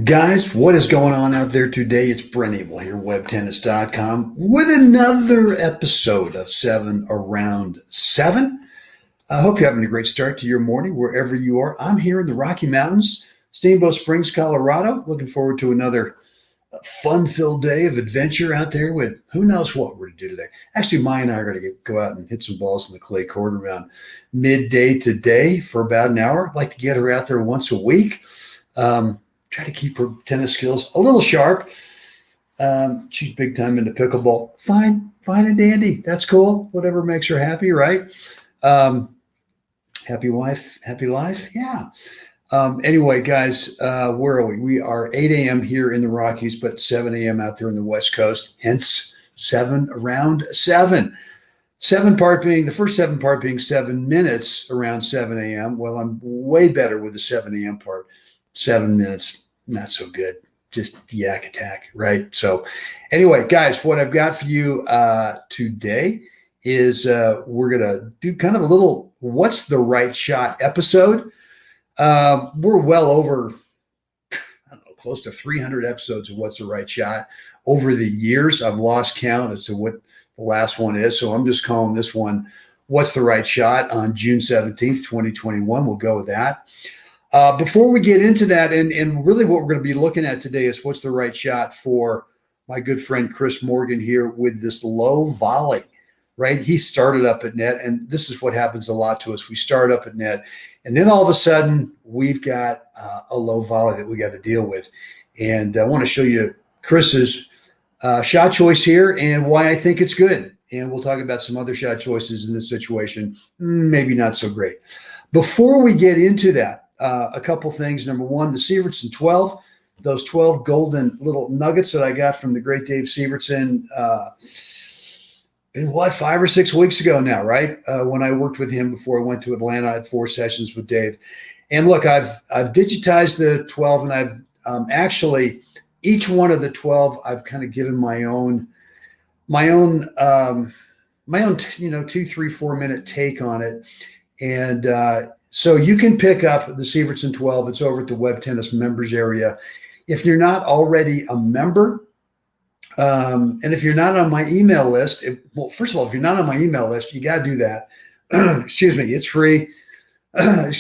Guys, what is going on out there today? It's Brent Abel here, webtennis.com, with another episode of 7 Around 7. I hope you're having a great start to your morning wherever you are. I'm here in the Rocky Mountains, Steamboat Springs, Colorado. Looking forward to another fun-filled day of adventure out there with who knows what we're going to do today. Actually, Maya and I are going to go out and hit some balls in the clay court around midday today for about an hour. I'd like to get her out there once a week. Try to keep her tennis skills a little sharp. She's big time into pickleball. Fine and dandy. That's cool. Whatever makes her happy, right? Happy wife, happy life. Yeah. Anyway, guys, where are we? We are 8 a.m. here in the Rockies, but 7 a.m. out there in the West Coast. Hence 7 around 7. The first 7 part being 7 minutes around 7 a.m. Well, I'm way better with the 7 a.m. part. 7 minutes, not so good. Just yak attack, right? So anyway, guys, what I've got for you today is we're going to do kind of a little what's the right shot episode. We're well over, close to 300 episodes of what's the right shot over the years. I've lost count as to what the last one is. So I'm just calling this one What's the Right Shot on June 17th, 2021. We'll go with that. Before we get into that, and really what we're going to be looking at today is what's the right shot for my good friend Chris Morgan here with this low volley, right? He started up at net, and this is what happens a lot to us. We start up at net, and then all of a sudden we've got a low volley that we got to deal with. And I want to show you Chris's shot choice here and why I think it's good. And we'll talk about some other shot choices in this situation, maybe not so great. Before we get into that, a couple things. Number one, the Sievertson 12, those 12 golden little nuggets that I got from the great Dave Sievertson, been 5 or 6 weeks ago now, right? When I worked with him before I went to Atlanta, I had 4 sessions with Dave. And look, I've digitized the 12, and I've actually each one of the 12, I've kind of given my own 2, 3, 4 minute take on it. And so you can pick up the Sievertson 12. It's over at the Web Tennis members area. If you're not already a member, and if you're not on my email list, first of all, if you're not on my email list, you got to do that. Excuse me. It's free. No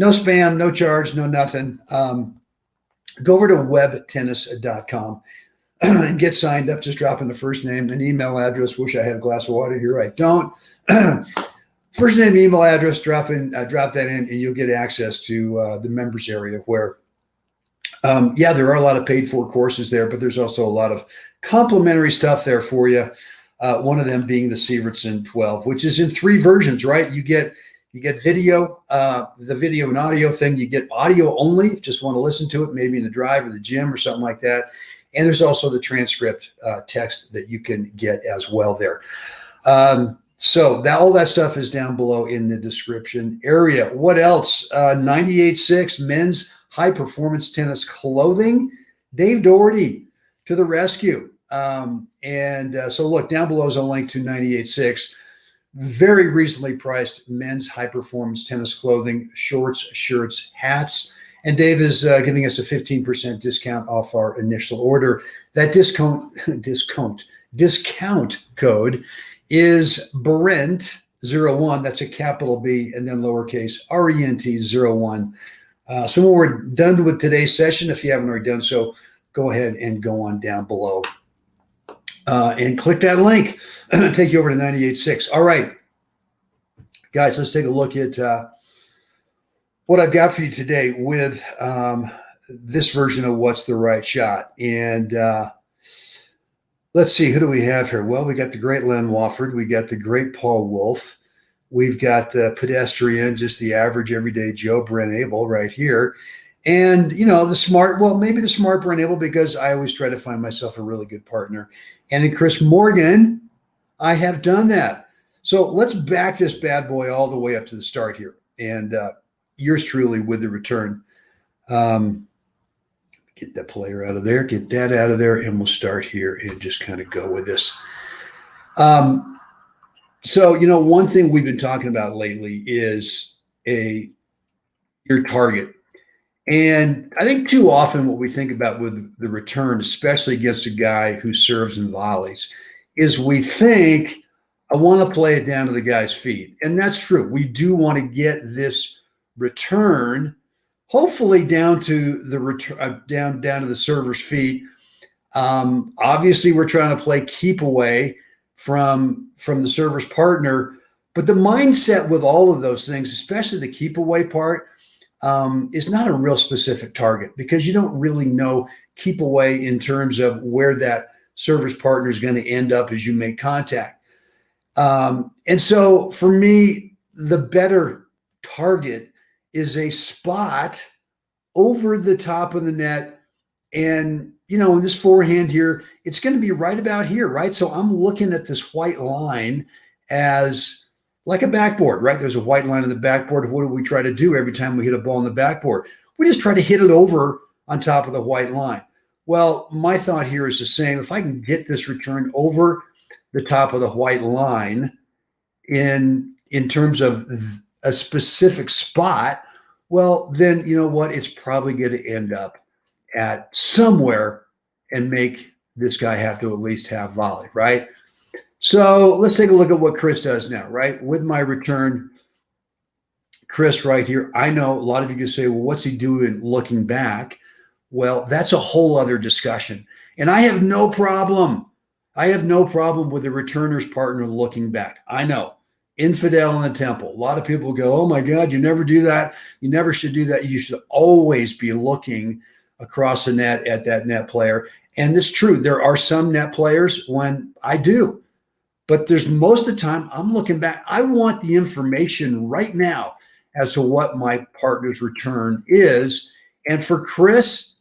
spam, no charge, no nothing. Go over to webtennis.com and get signed up. Just drop in the first name and email address. Wish I had a glass of water here. I don't. First name, email address, drop that in, and you'll get access to the members area where, there are a lot of paid for courses there, but there's also a lot of complimentary stuff there for you. One of them being the Sievertson 12, which is in 3 versions, right? You get video, the video and audio thing. You get audio only if you just want to listen to it, maybe in the drive or the gym or something like that. And there's also the transcript text that you can get as well there. So all that stuff is down below in the description area. What else? 98.6 men's high performance tennis clothing. Dave Doherty to the rescue. So look, down below is a link to 98.6. Very reasonably priced men's high performance tennis clothing, shorts, shirts, hats. And Dave is giving us a 15% discount off our initial order. That discount code is Brent01. That's a capital B and then lowercase RENT01. So when we're done with today's session, if you haven't already done so, go ahead and go on down below and click that link. Take you over to 98.6. All right, guys, let's take a look at what I've got for you today with this version of What's the Right Shot. And let's see, who do we have here? Well, we got the great Len Wofford. We got the great Paul Wolf. We've got the pedestrian, just the average everyday Joe, Brent Abel right here. And, the smart Brent Abel, because I always try to find myself a really good partner. And in Chris Morgan, I have done that. So let's back this bad boy all the way up to the start here. And yours truly with the return. Get that player out of there, get that out of there, and we'll start here and just kind of go with this. So, one thing we've been talking about lately is your target. And I think too often what we think about with the return, especially against a guy who serves and volleys, is we think, I want to play it down to the guy's feet. And that's true. We do want to get this return, hopefully down to the return, down to the server's feet. Obviously, we're trying to play keep away from the server's partner. But the mindset with all of those things, especially the keep away part, is not a real specific target, because you don't really know keep away in terms of where that server's partner is going to end up as you make contact. And so for me, the better target is a spot over the top of the net. And, in this forehand here, it's going to be right about here, right? So I'm looking at this white line as like a backboard, right? There's a white line on the backboard. What do we try to do every time we hit a ball on the backboard? We just try to hit it over on top of the white line. Well, my thought here is the same. If I can get this return over the top of the white line in terms of a specific spot, well, then you know what? It's probably going to end up at somewhere and make this guy have to at least have volley, right? So let's take a look at what Chris does now, right? With my return, Chris right here, I know a lot of you can say, well, what's he doing looking back? Well, that's a whole other discussion. And I have no problem. I have no problem with the returner's partner looking back. I know. Infidel in the temple. A lot of people go, oh my God, you never do that. You never should do that. You should always be looking across the net at that net player. And it's true. There are some net players when I do. But there's most of the time I'm looking back. I want the information right now as to what my partner's return is. And for Chris,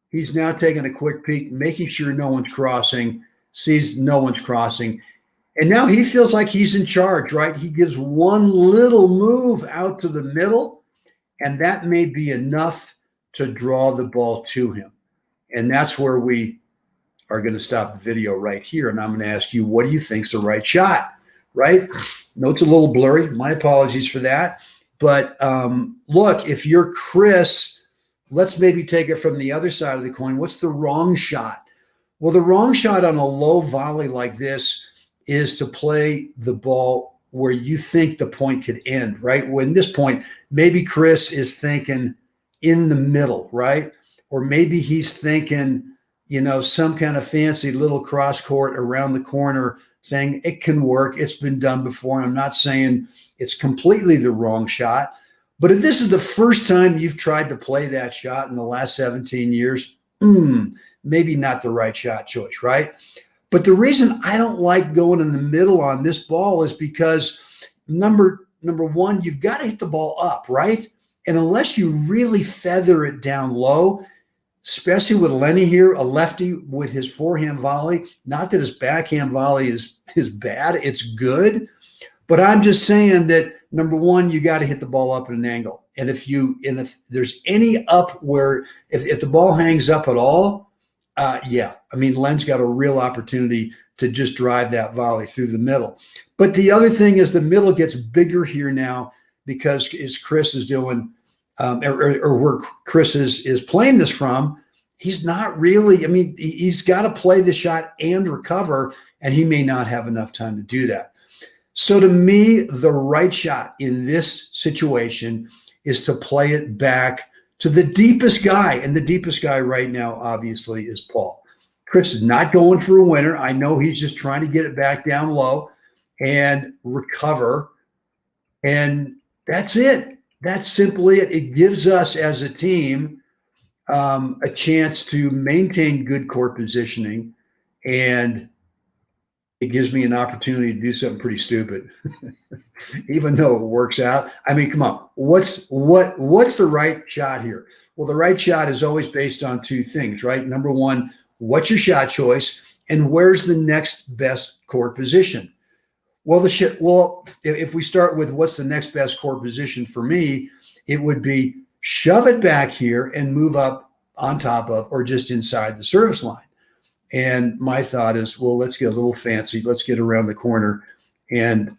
he's now taking a quick peek, making sure no one's crossing, sees no one's crossing. And now he feels like he's in charge, right? He gives one little move out to the middle, and that may be enough to draw the ball to him. And that's where we are going to stop the video right here. And I'm going to ask you, what do you think is the right shot, right? Note's a little blurry. My apologies for that. But look, if you're Chris, let's maybe take it from the other side of the coin. What's the wrong shot? Well, the wrong shot on a low volley like this is to play the ball where you think the point could end, right? When this point, maybe Chris is thinking in the middle, right? Or maybe he's thinking, some kind of fancy little cross court around the corner thing. It can work. It's been done before. I'm not saying it's completely the wrong shot, but if this is the first time you've tried to play that shot in the last 17 years, maybe not the right shot choice, right? But the reason I don't like going in the middle on this ball is because number one, you've got to hit the ball up, right? And unless you really feather it down low, especially with Lenny here, a lefty with his forehand volley, not that his backhand volley is bad, it's good. But I'm just saying that, number one, you got to hit the ball up at an angle. And if there's any up where, if the ball hangs up at all, Len's got a real opportunity to just drive that volley through the middle. But the other thing is the middle gets bigger here now because as Chris is doing, or where Chris is playing this from, he's not really, he's got to play the shot and recover, and he may not have enough time to do that. So to me, the right shot in this situation is to play it back to the deepest guy. And the deepest guy right now, obviously, is Paul. Chris is not going for a winner. I know he's just trying to get it back down low and recover. And that's it. That's simply it. It gives us as a team a chance to maintain good court positioning, and it gives me an opportunity to do something pretty stupid, even though it works out. Come on. What's the right shot here? Well, the right shot is always based on two things, right? Number one, what's your shot choice, and where's the next best court position? Well, if we start with what's the next best court position for me, it would be shove it back here and move up on top of or just inside the service line. And my thought is, well, let's get a little fancy. Let's get around the corner and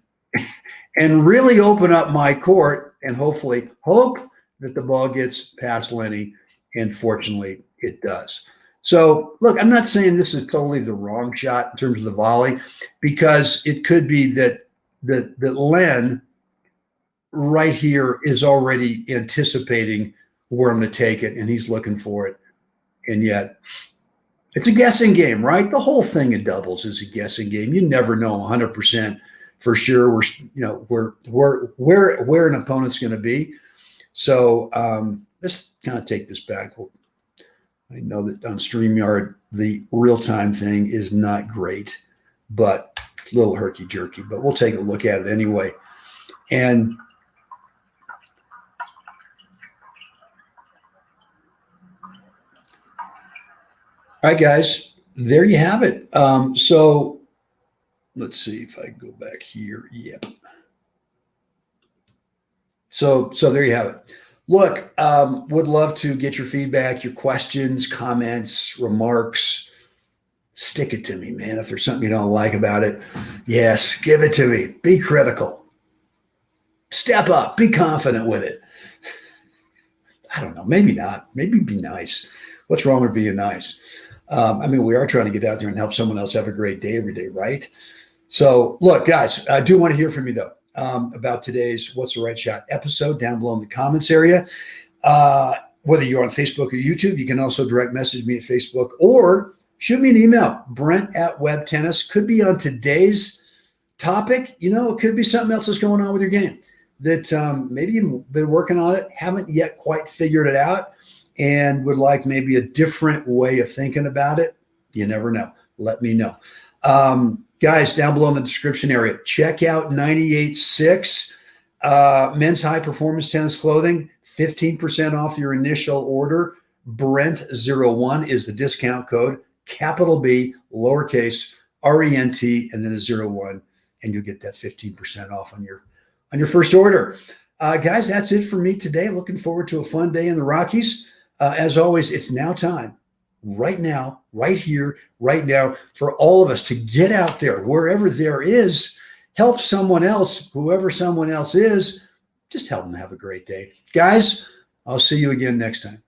really open up my court and hope that the ball gets past Lenny, and fortunately it does. So, look, I'm not saying this is totally the wrong shot in terms of the volley, because it could be that Len right here is already anticipating where I'm going to take it, and he's looking for it. And yet it's a guessing game, right? The whole thing in doubles is a guessing game. You never know 100% for sure where an opponent's going to be. So let's kind of take this back. I know that on StreamYard, the real-time thing is not great, but a little herky-jerky, but we'll take a look at it anyway. And all right, guys, there you have it. So let's see if I can go back here. Yeah. So there you have it. Look, would love to get your feedback, your questions, comments, remarks. Stick it to me, man. If there's something you don't like about it, yes, give it to me. Be critical. Step up. Be confident with it. I don't know. Maybe not. Maybe be nice. What's wrong with being nice? I mean, we are trying to get out there and help someone else have a great day every day, right? So, look, guys, I do want to hear from you, though, about today's What's the Right Shot episode down below in the comments area. Whether you're on Facebook or YouTube, you can also direct message me at Facebook or shoot me an email, Brent@WebTennis. Could be on today's topic. You know, it could be something else that's going on with your game that maybe you've been working on it, haven't yet quite figured it out, and would like maybe a different way of thinking about it. You never know. Let me know. Guys, down below in the description area, check out 98.6 men's high performance tennis clothing, 15% off your initial order. Brent01 is the discount code, capital B, lowercase, RENT, and then a 01, and you'll get that 15% off on your first order. Guys, that's it for me today. Looking forward to a fun day in the Rockies. As always, it's now time, right now, right here, right now, for all of us to get out there, wherever there is, help someone else, whoever someone else is, just help them have a great day. Guys, I'll see you again next time.